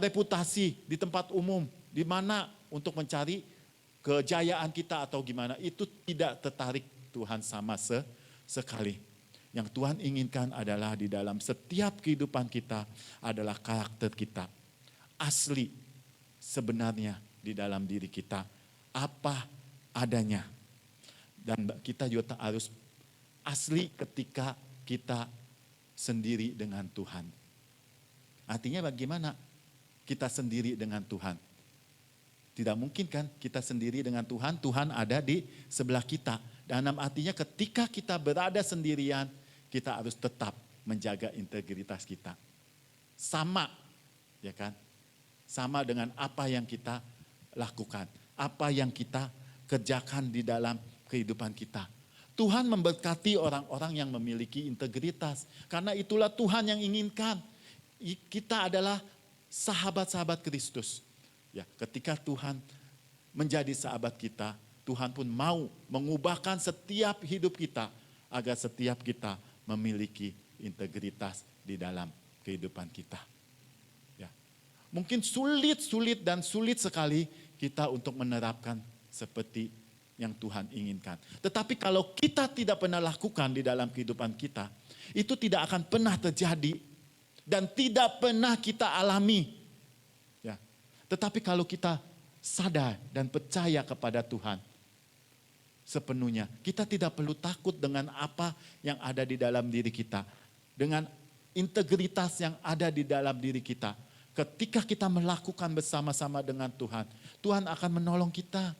reputasi di tempat umum. Di mana untuk mencari kejayaan kita atau gimana. Itu tidak tertarik Tuhan sama sekali. Yang Tuhan inginkan adalah di dalam setiap kehidupan kita adalah karakter kita. Asli sebenarnya di dalam diri kita. Apa adanya. Dan kita juga harus asli ketika kita sendiri dengan Tuhan. Artinya bagaimana kita sendiri dengan Tuhan? Tidak mungkin kan kita sendiri dengan Tuhan, Tuhan ada di sebelah kita. Dalam artinya ketika kita berada sendirian, kita harus tetap menjaga integritas kita. Sama, ya kan? Sama dengan apa yang kita lakukan, apa yang kita kerjakan di dalam kehidupan kita. Tuhan memberkati orang-orang yang memiliki integritas. Karena itulah Tuhan yang inginkan. Kita adalah sahabat-sahabat Kristus. Ya, ketika Tuhan menjadi sahabat kita, Tuhan pun mau mengubahkan setiap hidup kita agar setiap kita memiliki integritas di dalam kehidupan kita. Ya. Mungkin sulit dan sulit sekali kita untuk menerapkan seperti yang Tuhan inginkan. Tetapi kalau kita tidak pernah lakukan di dalam kehidupan kita, itu tidak akan pernah terjadi dan tidak pernah kita alami. Ya. Tetapi kalau kita sadar dan percaya kepada Tuhan sepenuhnya, kita tidak perlu takut dengan apa yang ada di dalam diri kita. Dengan integritas yang ada di dalam diri kita. Ketika kita melakukan bersama-sama dengan Tuhan, Tuhan akan menolong kita.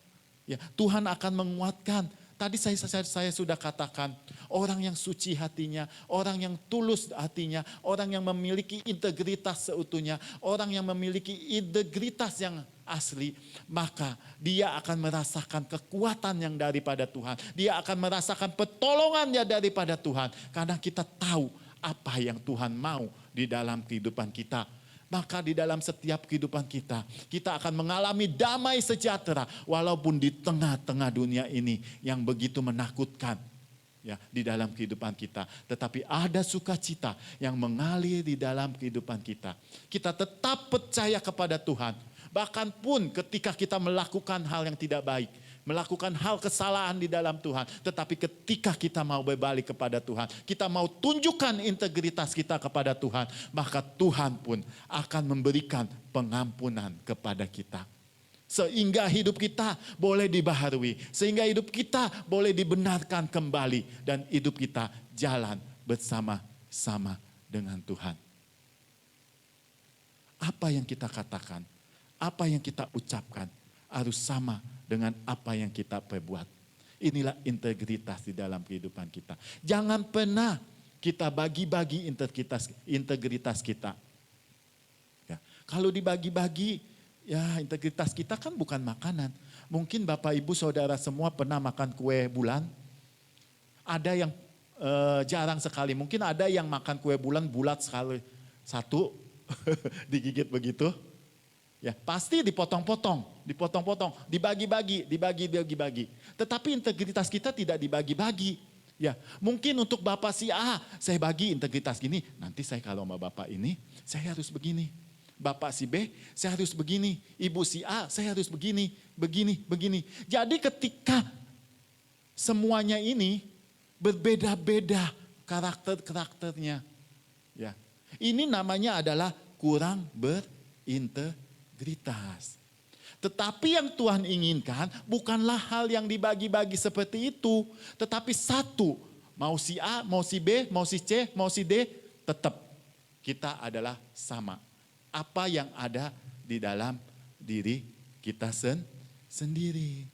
Ya, Tuhan akan menguatkan. Tadi saya sudah katakan, orang yang suci hatinya, orang yang tulus hatinya, orang yang memiliki integritas seutuhnya, orang yang memiliki integritas yang asli, maka dia akan merasakan kekuatan yang daripada Tuhan. Dia akan merasakan pertolongannya daripada Tuhan. Karena kita tahu apa yang Tuhan mau di dalam kehidupan kita. Maka di dalam setiap kehidupan kita, kita akan mengalami damai sejahtera. Walaupun di tengah-tengah dunia ini yang begitu menakutkan. Ya, di dalam kehidupan kita. Tetapi ada sukacita yang mengalir di dalam kehidupan kita. Kita tetap percaya kepada Tuhan. Bahkan pun ketika kita melakukan hal yang tidak baik. Melakukan hal kesalahan di dalam Tuhan. Tetapi ketika kita mau berbalik kepada Tuhan. Kita mau tunjukkan integritas kita kepada Tuhan. Maka Tuhan pun akan memberikan pengampunan kepada kita. Sehingga hidup kita boleh dibaharui. Sehingga hidup kita boleh dibenarkan kembali. Dan hidup kita jalan bersama-sama dengan Tuhan. Apa yang kita katakan, apa yang kita ucapkan harus sama dengan apa yang kita perbuat. Inilah integritas di dalam kehidupan kita. Jangan pernah kita bagi-bagi integritas kita. Ya, kalau dibagi-bagi, ya integritas kita kan bukan makanan. Mungkin Bapak Ibu Saudara semua pernah makan kue bulan. Ada yang jarang sekali. Mungkin ada yang makan kue bulan bulat sekali. Satu digigit begitu. Ya, pasti dipotong-potong, dibagi-bagi. Tetapi integritas kita tidak dibagi-bagi. Ya, mungkin untuk Bapak si A, saya bagi integritas gini. Nanti saya kalau sama Bapak ini, saya harus begini. Bapak si B, saya harus begini. Ibu si A, saya harus begini. Jadi ketika semuanya ini berbeda-beda karakternya. Ya, ini namanya adalah kurang berintegritas. Tetapi yang Tuhan inginkan bukanlah hal yang dibagi-bagi seperti itu. Tetapi satu, mau si A, mau si B, mau si C, mau si D, tetap kita adalah sama. Apa yang ada di dalam diri kita sendiri.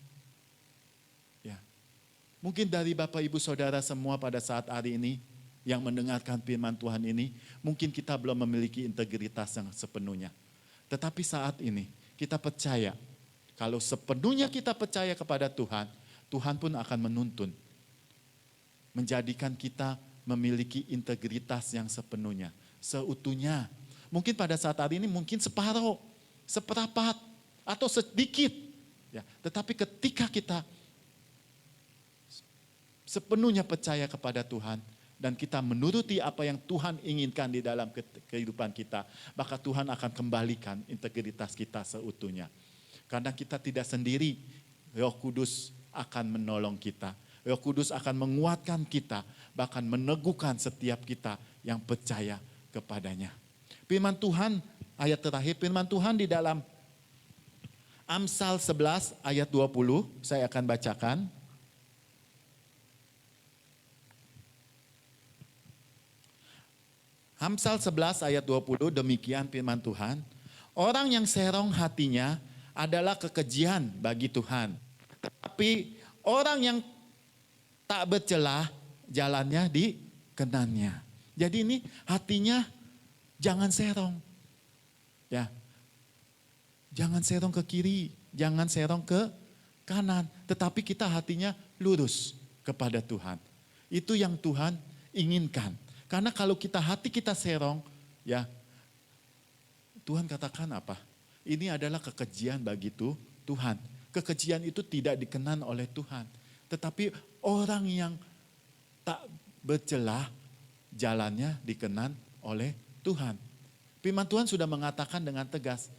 Ya. Mungkin dari Bapak Ibu Saudara semua pada saat hari ini yang mendengarkan firman Tuhan ini, mungkin kita belum memiliki integritas yang sepenuhnya. Tetapi saat ini kita percaya, kalau sepenuhnya kita percaya kepada Tuhan, Tuhan pun akan menuntun. Menjadikan kita memiliki integritas yang sepenuhnya, seutuhnya. Mungkin pada saat hari ini mungkin separuh, seperapat, atau sedikit. Ya, tetapi ketika kita sepenuhnya percaya kepada Tuhan, dan kita menuruti apa yang Tuhan inginkan di dalam kehidupan kita, maka Tuhan akan kembalikan integritas kita seutuhnya. Karena kita tidak sendiri, Roh Kudus akan menolong kita. Roh Kudus akan menguatkan kita, bahkan meneguhkan setiap kita yang percaya kepadanya. Firman Tuhan, ayat terakhir, firman Tuhan di dalam Amsal 11 ayat 20, saya akan bacakan. Amsal 11 ayat 20, demikian firman Tuhan. Orang yang serong hatinya adalah kekejian bagi Tuhan. Tetapi orang yang tak bercelah jalannya dikenannya. Jadi ini hatinya jangan serong. Ya. Jangan serong ke kiri, jangan serong ke kanan, tetapi kita hatinya lurus kepada Tuhan. Itu yang Tuhan inginkan. Karena kalau hati kita serong, ya Tuhan katakan apa? Ini adalah kekejian bagi Tuhan. Kekejian itu tidak dikenan oleh Tuhan. Tetapi orang yang tak bercelah jalannya dikenan oleh Tuhan. Firman Tuhan sudah mengatakan dengan tegas,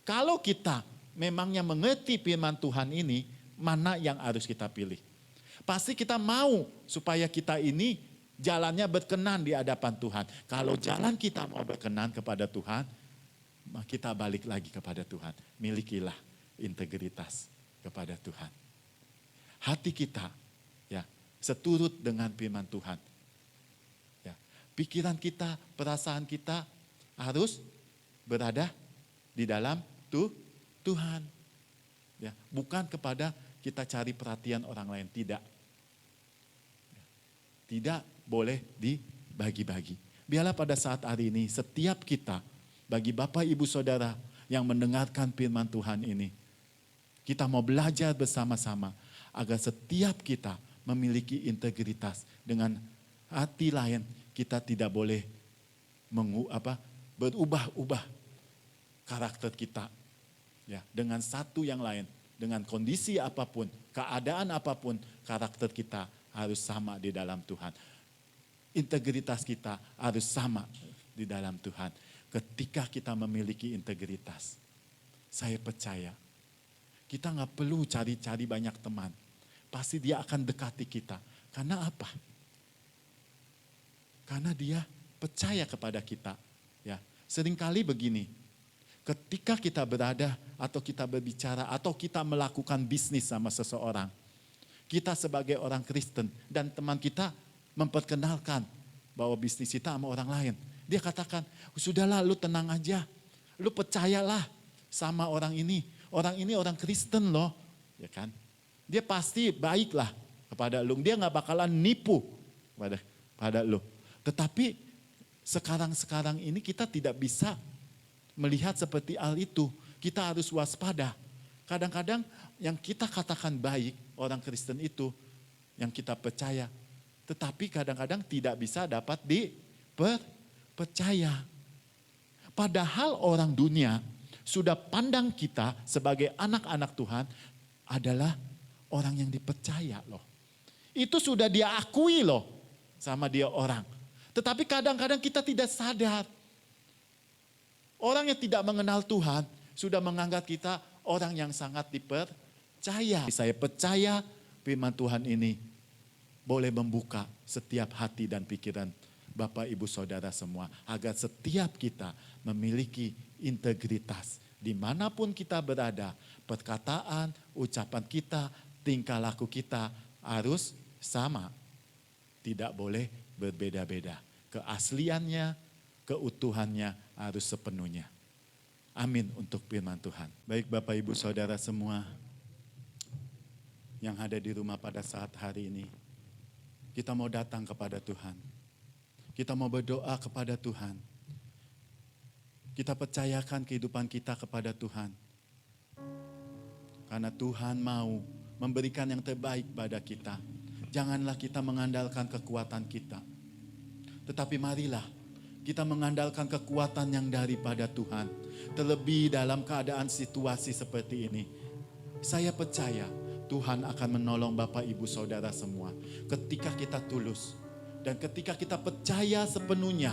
kalau kita memangnya mengerti firman Tuhan ini, mana yang harus kita pilih? Pasti kita mau supaya kita ini jalannya berkenan di hadapan Tuhan. Kalau jalan kita mau berkenan kepada Tuhan, maka kita balik lagi kepada Tuhan. Milikilah integritas kepada Tuhan. Hati kita ya seturut dengan firman Tuhan. Ya, pikiran kita, perasaan kita harus berada di dalam Tuhan. Ya, bukan kepada kita cari perhatian orang lain, tidak. Tidak boleh dibagi-bagi. Biarlah pada saat hari ini setiap kita, bagi Bapak Ibu Saudara yang mendengarkan firman Tuhan ini. Kita mau belajar bersama-sama agar setiap kita memiliki integritas. Dengan hati lain kita tidak boleh berubah-ubah karakter kita. Ya, dengan satu yang lain, dengan kondisi apapun, keadaan apapun, karakter kita harus sama di dalam Tuhan. Integritas kita harus sama di dalam Tuhan. Ketika kita memiliki integritas, saya percaya kita nggak perlu cari-cari banyak teman. Pasti dia akan dekati kita. Karena apa? Karena dia percaya kepada kita. Ya, seringkali begini, ketika kita berada atau kita berbicara atau kita melakukan bisnis sama seseorang, kita sebagai orang Kristen dan teman kita memperkenalkan bahwa bisnis kita sama orang lain. Dia katakan, sudahlah lu tenang aja, lu percayalah sama orang ini. Orang ini orang Kristen loh, ya kan? Dia pasti baiklah kepada lu. Dia nggak bakalan nipu pada lu. Tetapi sekarang ini kita tidak bisa melihat seperti hal itu. Kita harus waspada. Kadang-kadang yang kita katakan baik orang Kristen itu, yang kita percaya, tetapi kadang-kadang tidak bisa dapat dipercaya. Padahal orang dunia sudah pandang kita sebagai anak-anak Tuhan adalah orang yang dipercaya loh. Itu sudah dia akui loh sama dia orang. Tetapi kadang-kadang kita tidak sadar. Orang yang tidak mengenal Tuhan sudah menganggap kita orang yang sangat dipercaya. Saya percaya firman Tuhan ini boleh membuka setiap hati dan pikiran Bapak, Ibu, Saudara semua. Agar setiap kita memiliki integritas. Dimanapun kita berada, perkataan, ucapan kita, tingkah laku kita harus sama. Tidak boleh berbeda-beda. Keasliannya, keutuhannya harus sepenuhnya. Amin untuk firman Tuhan. Baik Bapak, Ibu, Saudara semua yang ada di rumah pada saat hari ini. Kita mau datang kepada Tuhan. Kita mau berdoa kepada Tuhan. Kita percayakan kehidupan kita kepada Tuhan. Karena Tuhan mau memberikan yang terbaik pada kita. Janganlah kita mengandalkan kekuatan kita. Tetapi marilah kita mengandalkan kekuatan yang daripada Tuhan. Terlebih dalam keadaan situasi seperti ini. Saya percaya Tuhan akan menolong Bapak, Ibu, Saudara semua. Ketika kita tulus dan ketika kita percaya sepenuhnya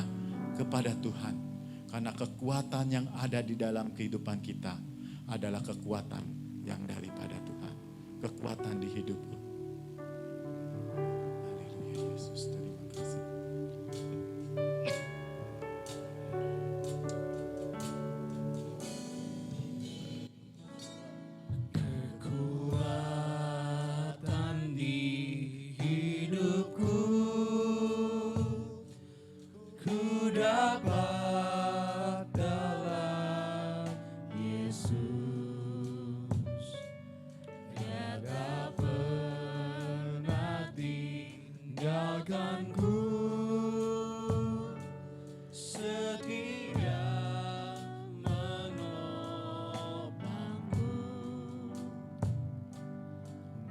kepada Tuhan. Karena kekuatan yang ada di dalam kehidupan kita adalah kekuatan yang daripada Tuhan. Kekuatan di hidupku. Haleluya Yesus, terima kasih. Kekuatan di hidupku, ku dapat dalam Yesus. Dia tak pernah tinggalkanku, setia menopangku.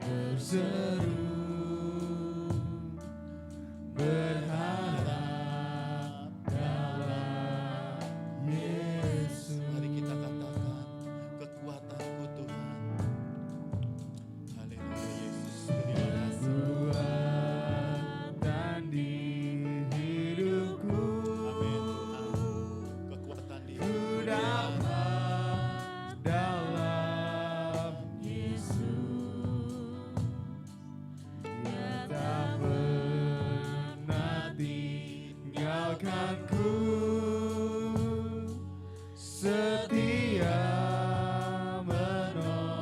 Berseru berharap dalam Yesus. Mari kita katakan kekuatanku Tuhan. Haleluya Yesus, terima kasih. Kekuatan di hidupku, Amin Tuhan. Kekuatan di ku dapat dalam Yesus. Dia tak pernah tinggalkanku, setia menopangku.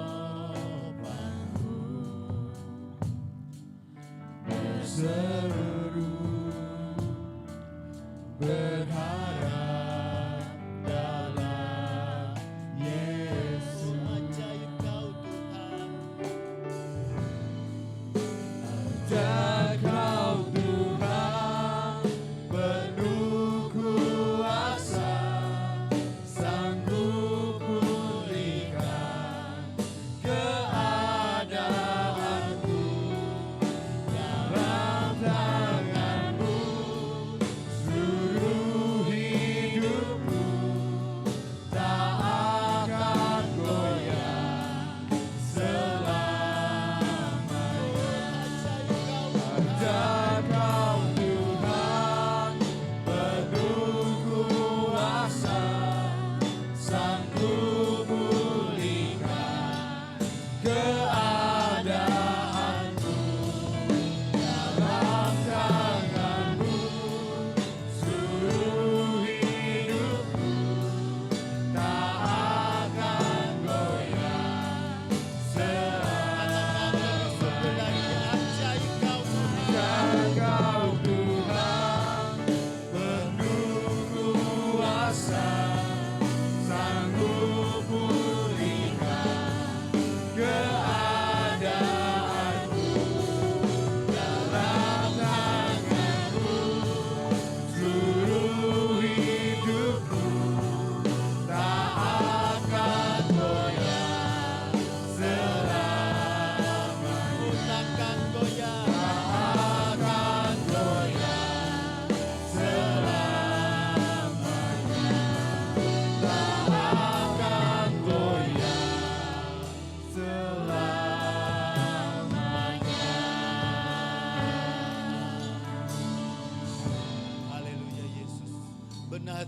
Berseru berharap dalam Yesus. ajaib Kau Tuhan. Dan Kau Tuhan penuh kuasa, sanggup ku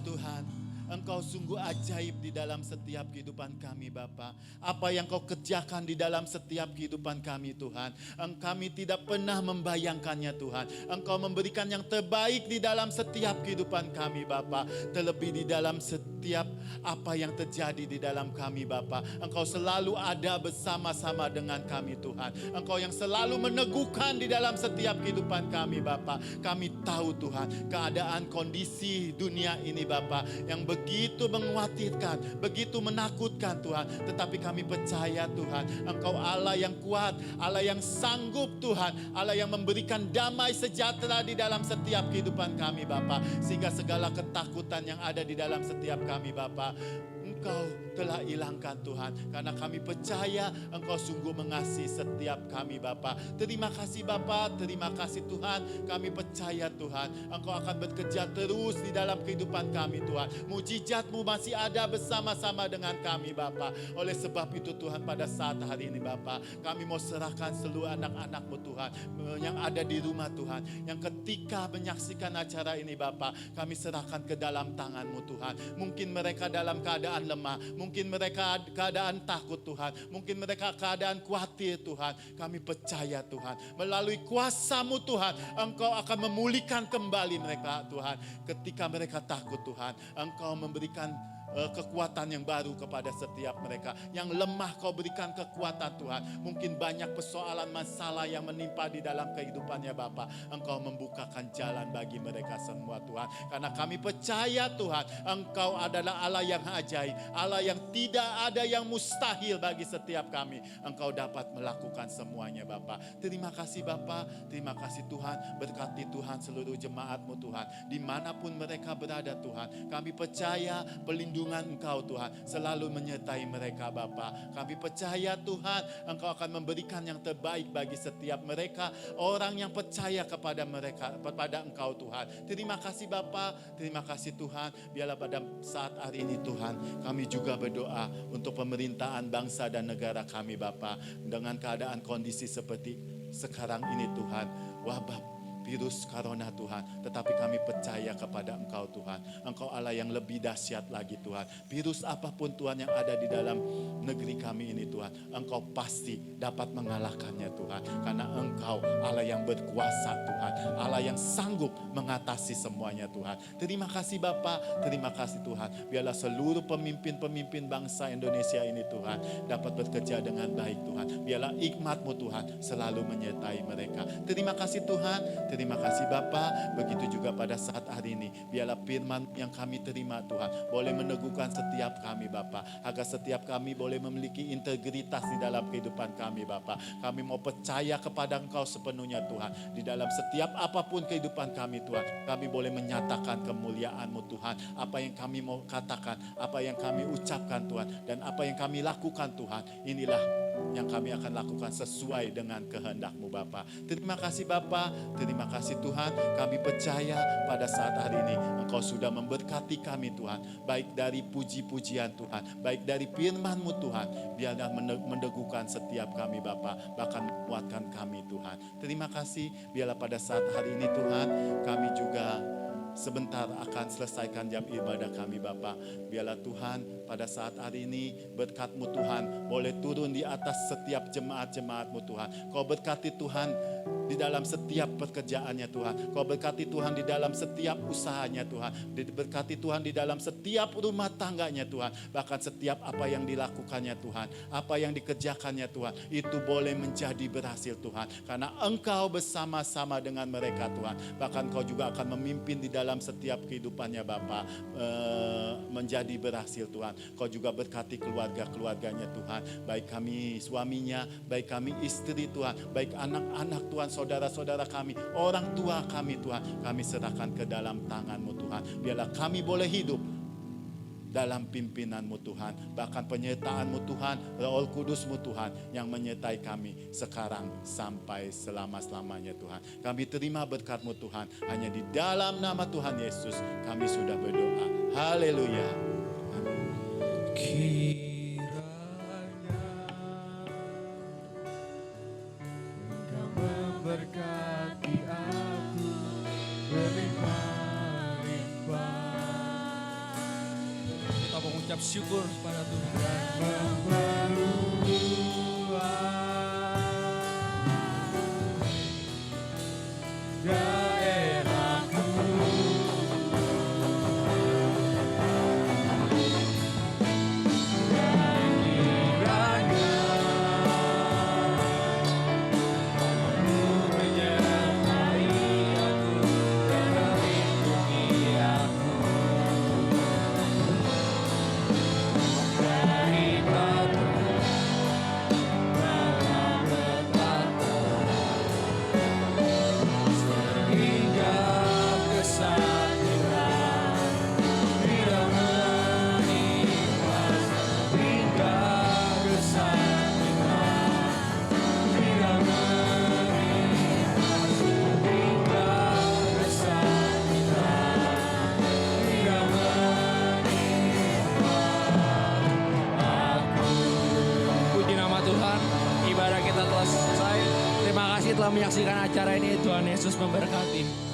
Tuhan, Engkau sungguh ajaib di dalam setiap kehidupan kami Bapa. Apa yang Kau kerjakan di dalam setiap kehidupan kami Tuhan, kami tidak pernah membayangkannya Tuhan. Engkau memberikan yang terbaik di dalam setiap kehidupan kami Bapa. Terlebih di dalam setiap apa yang terjadi di dalam kami Bapa. Engkau selalu ada bersama-sama dengan kami Tuhan. Engkau yang selalu meneguhkan di dalam setiap kehidupan kami Bapa. Kami tahu Tuhan keadaan kondisi dunia ini Bapa yang begitu mengkhawatirkan, begitu menakutkan Tuhan. Tetapi kami percaya Tuhan, Engkau Allah yang kuat, Allah yang sanggup Tuhan, Allah yang memberikan damai sejahtera di dalam setiap kehidupan kami Bapa. Sehingga segala ketakutan yang ada di dalam setiap kami Bapa, Engkau telah hilangkan Tuhan. Karena kami percaya Engkau sungguh mengasihi setiap kami Bapa. Terima kasih Bapa, terima kasih Tuhan. Kami percaya Tuhan, Engkau akan bekerja terus di dalam kehidupan kami Tuhan. Mujizat-Mu masih ada bersama-sama dengan kami Bapa. Oleh sebab itu Tuhan, pada saat hari ini Bapa, kami mau serahkan seluruh anak-anak-Mu Tuhan yang ada di rumah Tuhan, yang ketika menyaksikan acara ini Bapa, kami serahkan ke dalam tangan-Mu Tuhan. Mungkin mereka dalam keadaan lemah, mungkin mereka keadaan takut Tuhan, mungkin mereka keadaan khawatir Tuhan. Kami percaya Tuhan, melalui kuasa-Mu Tuhan, Engkau akan memulihkan kembali mereka Tuhan. Ketika mereka takut Tuhan, Engkau memberikan kekuatan yang baru kepada setiap mereka. Yang lemah Kau berikan kekuatan Tuhan. Mungkin banyak persoalan masalah yang menimpa di dalam kehidupannya Bapa. Engkau membukakan jalan bagi mereka semua Tuhan. Karena kami percaya Tuhan, Engkau adalah Allah yang ajaib, Allah yang tidak ada yang mustahil bagi setiap kami. Engkau dapat melakukan semuanya Bapa. Terima kasih Bapa, terima kasih Tuhan. Berkati Tuhan seluruh jemaat-Mu Tuhan, dimanapun mereka berada Tuhan. Kami percaya pelindungan Engkau Tuhan selalu menyertai mereka Bapa. Kami percaya Tuhan, Engkau akan memberikan yang terbaik bagi setiap mereka, orang yang percaya kepada mereka, kepada Engkau Tuhan. Terima kasih Bapa, terima kasih Tuhan. Biarlah pada saat hari ini Tuhan, kami juga berdoa untuk pemerintahan bangsa dan negara kami Bapa. Dengan keadaan kondisi seperti sekarang ini Tuhan, wabah virus corona Tuhan, tetapi kami percaya kepada Engkau Tuhan. Engkau Allah yang lebih dahsyat lagi Tuhan. Virus apapun Tuhan yang ada di dalam negeri kami ini Tuhan, Engkau pasti dapat mengalahkannya Tuhan. Karena Engkau Allah yang berkuasa Tuhan, Allah yang sanggup mengatasi semuanya Tuhan. Terima kasih Bapa, terima kasih Tuhan. Biarlah seluruh pemimpin-pemimpin bangsa Indonesia ini Tuhan dapat bekerja dengan baik Tuhan. Biarlah hikmat-Mu Tuhan selalu menyertai mereka. Terima kasih Tuhan, terima kasih Bapa. Begitu juga pada saat hari ini, biarlah firman yang kami terima Tuhan boleh meneguhkan setiap kami Bapa, agar setiap kami boleh memiliki integritas di dalam kehidupan kami Bapa. Kami mau percaya kepada Engkau sepenuhnya Tuhan. Di dalam setiap apapun kehidupan kami Tuhan, kami boleh menyatakan kemuliaan-Mu Tuhan. Apa yang kami mau katakan, apa yang kami ucapkan Tuhan, dan apa yang kami lakukan Tuhan, inilah yang kami akan lakukan sesuai dengan kehendak-Mu Bapa. Terima kasih Bapa, terima kasih Tuhan. Kami percaya pada saat hari ini Engkau sudah memberkati kami Tuhan, baik dari puji-pujian Tuhan, baik dari firman-Mu Tuhan. Biarlah meneguhkan setiap kami Bapa, bahkan menguatkan kami Tuhan. Terima kasih. Biarlah pada saat hari ini Tuhan, kami juga sebentar akan selesaikan jam ibadah kami Bapa. Biarlah Tuhan pada saat hari ini berkat-Mu Tuhan boleh turun di atas setiap jemaat-jemaat-Mu Tuhan. Kau berkati Tuhan di dalam setiap pekerjaannya Tuhan. Kau berkati Tuhan di dalam setiap usahanya Tuhan. Berkati Tuhan di dalam setiap rumah tangganya Tuhan. Bahkan setiap apa yang dilakukannya Tuhan, apa yang dikerjakannya Tuhan, itu boleh menjadi berhasil Tuhan. Karena Engkau bersama-sama dengan mereka Tuhan. Bahkan Kau juga akan memimpin di dalam setiap kehidupannya Bapa, menjadi berhasil Tuhan. Kau juga berkati keluarga-keluarganya Tuhan. Baik kami suaminya, baik kami istri Tuhan, baik anak-anak Tuhan, saudara-saudara kami, orang tua kami Tuhan, kami serahkan ke dalam tangan-Mu Tuhan. Biarlah kami boleh hidup dalam pimpinan-Mu Tuhan, bahkan penyertaan-Mu Tuhan, Roh Kudus-Mu Tuhan yang menyertai kami sekarang sampai selama-lamanya Tuhan. Kami terima berkat-Mu Tuhan, hanya di dalam nama Tuhan Yesus kami sudah berdoa. Haleluya. Kiranya Engkau memberkati aku berlimpah-limpah. mengucap syukur pada Tuhan. Puji nama Tuhan, ibadah kita telah selesai. Terima kasih telah menyaksikan acara ini. Tuhan Yesus memberkati.